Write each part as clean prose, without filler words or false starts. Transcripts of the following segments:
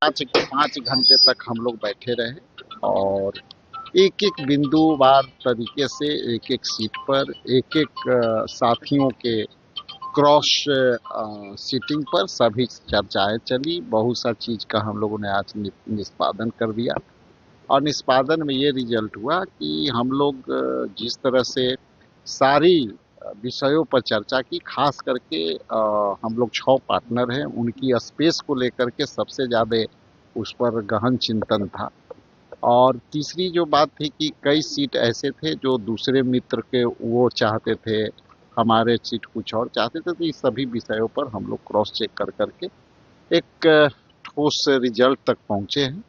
पाँच घंटे तक हम लोग बैठे रहे और एक एक बिंदुवार तरीके से एक एक सीट पर एक एक साथियों के क्रॉस सीटिंग पर सभी चर्चाएं चली। बहुत सा चीज का हम लोगों ने आज निष्पादन कर दिया और निष्पादन में ये रिजल्ट हुआ कि हम लोग जिस तरह से सारी विषयों पर चर्चा की, खास करके हम लोग 6 पार्टनर हैं, उनकी स्पेस को लेकर के सबसे ज़्यादा उस पर गहन चिंतन था। और तीसरी जो बात थी कि कई सीट ऐसे थे जो दूसरे मित्र के वो चाहते थे, हमारे सीट कुछ और चाहते थे, तो इस सभी विषयों पर हम लोग क्रॉस चेक कर करके एक ठोस रिजल्ट तक पहुँचे हैं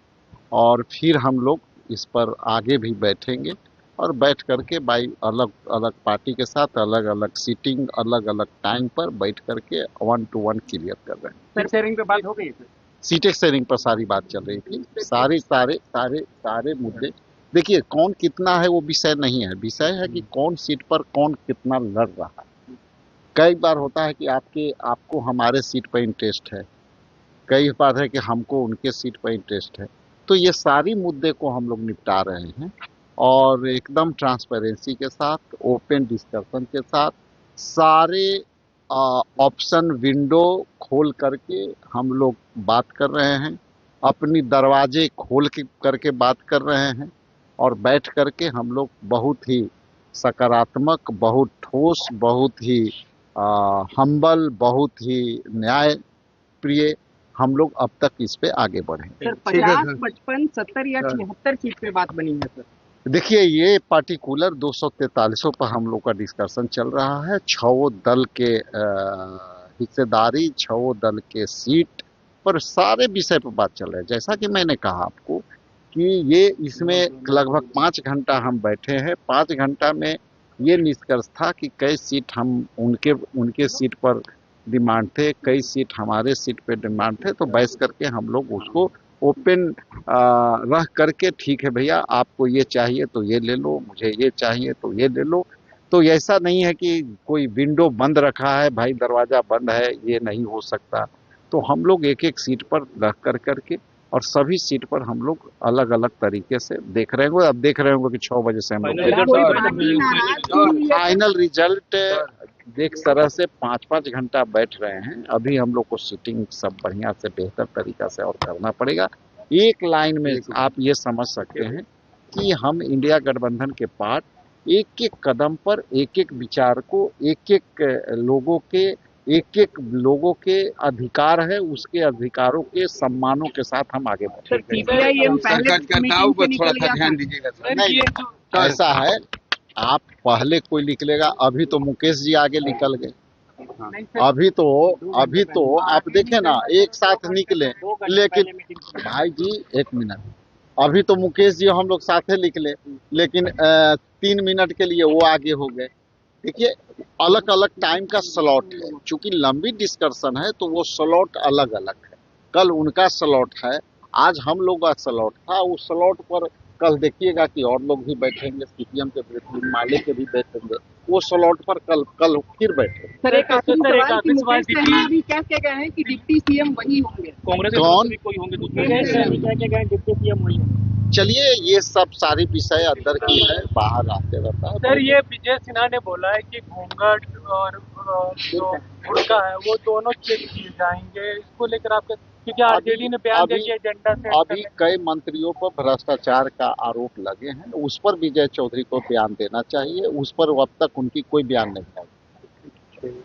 और फिर हम लोग इस पर आगे भी बैठेंगे और बैठ करके बाई अलग अलग पार्टी के साथ अलग अलग सीटिंग अलग अलग टाइम पर बैठ करके 1 to 1 क्लियर कर रहे हैं। सीट शेयरिंग पे बात हो गई है? सीटें शेयरिंग पर सारी बात चल रही थी। सारे मुद्दे, देखिए कौन कितना है वो विषय नहीं है, विषय है कि कौन सीट पर कौन कितना लड़ रहा है। कई बार होता है कि आपको हमारे सीट पर इंटरेस्ट है, कई बार है कि हमको उनके सीट पर इंटरेस्ट है, तो ये सारी मुद्दे को हम लोग निपटा रहे हैं और एकदम ट्रांसपेरेंसी के साथ, ओपन डिस्कशन के साथ, सारे ऑप्शन विंडो खोल करके हम लोग बात कर रहे हैं, अपनी दरवाजे खोल के करके बात कर रहे हैं और बैठ करके हम लोग बहुत ही सकारात्मक, बहुत ठोस, बहुत ही हम्बल, बहुत ही न्याय प्रिय हम लोग अब तक इस पे आगे बढ़े। सर 50, 55, 70 या 76 सीट पे बात बनी है सर? देखिए ये पार्टिकुलर 243 पर हम लोग का डिस्कशन चल रहा है। 6 दल के हिस्सेदारी, 6 दल के सीट पर सारे विषय पर बात चल रहा है। जैसा कि मैंने कहा आपको कि ये इसमें लगभग 5 घंटा हम बैठे हैं। 5 घंटा में ये निष्कर्ष था कि कई सीट हम उनके सीट पर डिमांड थे, कई सीट हमारे सीट पे डिमांड थे, तो बैठ करके हम लोग उसको ओपन रह करके, ठीक है भैया आपको ये चाहिए तो ये ले लो, मुझे ये चाहिए तो ये ले लो। तो ऐसा नहीं है कि कोई विंडो बंद रखा है, भाई दरवाजा बंद है ये नहीं हो सकता। तो हम लोग एक एक सीट पर रह कर करके और सभी सीट पर हम लोग अलग अलग तरीके से देख रहे होंगे। अब देख रहे होंगे कि 6 बजे से हम लोग फाइनल रिजल्ट एक तरह से 5-5 घंटा बैठ रहे हैं। अभी हम लोग को सीटिंग सब बढ़िया से बेहतर तरीका से और करना पड़ेगा। एक लाइन में आप ये समझ सकते हैं कि हम इंडिया गठबंधन के पार्ट एक एक कदम पर एक एक विचार को, एक एक लोगों के अधिकार है, उसके अधिकारों के सम्मानों के साथ हम आगे बढ़ेंगे। ऐसा है, आप पहले कोई निकलेगा, अभी तो मुकेश जी आगे निकल गए, अभी तो आप देखें ना एक साथ निकले, लेकिन भाई जी 1 मिनट, अभी तो मुकेश जी हम लोग साथे निकले लेकिन 3 मिनट के लिए वो आगे हो गए। देखिए अलग अलग टाइम का स्लॉट है, चूंकि लंबी डिस्कशन है तो वो स्लॉट अलग अलग है। कल उनका स्लॉट है, आज हम लोग का स्लॉट था। उस स्लॉट पर कल देखिएगा कि और लोग भी बैठेंगे, सीपीएम के बैठेंगे, माले के भी बैठेंगे, वो स्लॉट पर कल फिर बैठेंगे। सर एक भी क्या गए हैं कि डिप्टी सीएम वही होंगे, कांग्रेस कौन कोई होंगे दूसरे डिप्टी सीएम वही होंगे? चलिए ये सब सारी विषय अंदर की है, बाहर आते रहता है। सर ये विजय सिन्हा ने बोला है कि घूंघट और जो बुर्का है वो दोनों चेक किए जाएंगे, इसको लेकर आपके, क्योंकि आरजेडी ने बयान दिया कि एजेंडा से अभी कई मंत्रियों पर भ्रष्टाचार का आरोप लगे हैं, उस पर विजय चौधरी को बयान देना चाहिए, उस पर अब तक उनकी कोई बयान नहीं है।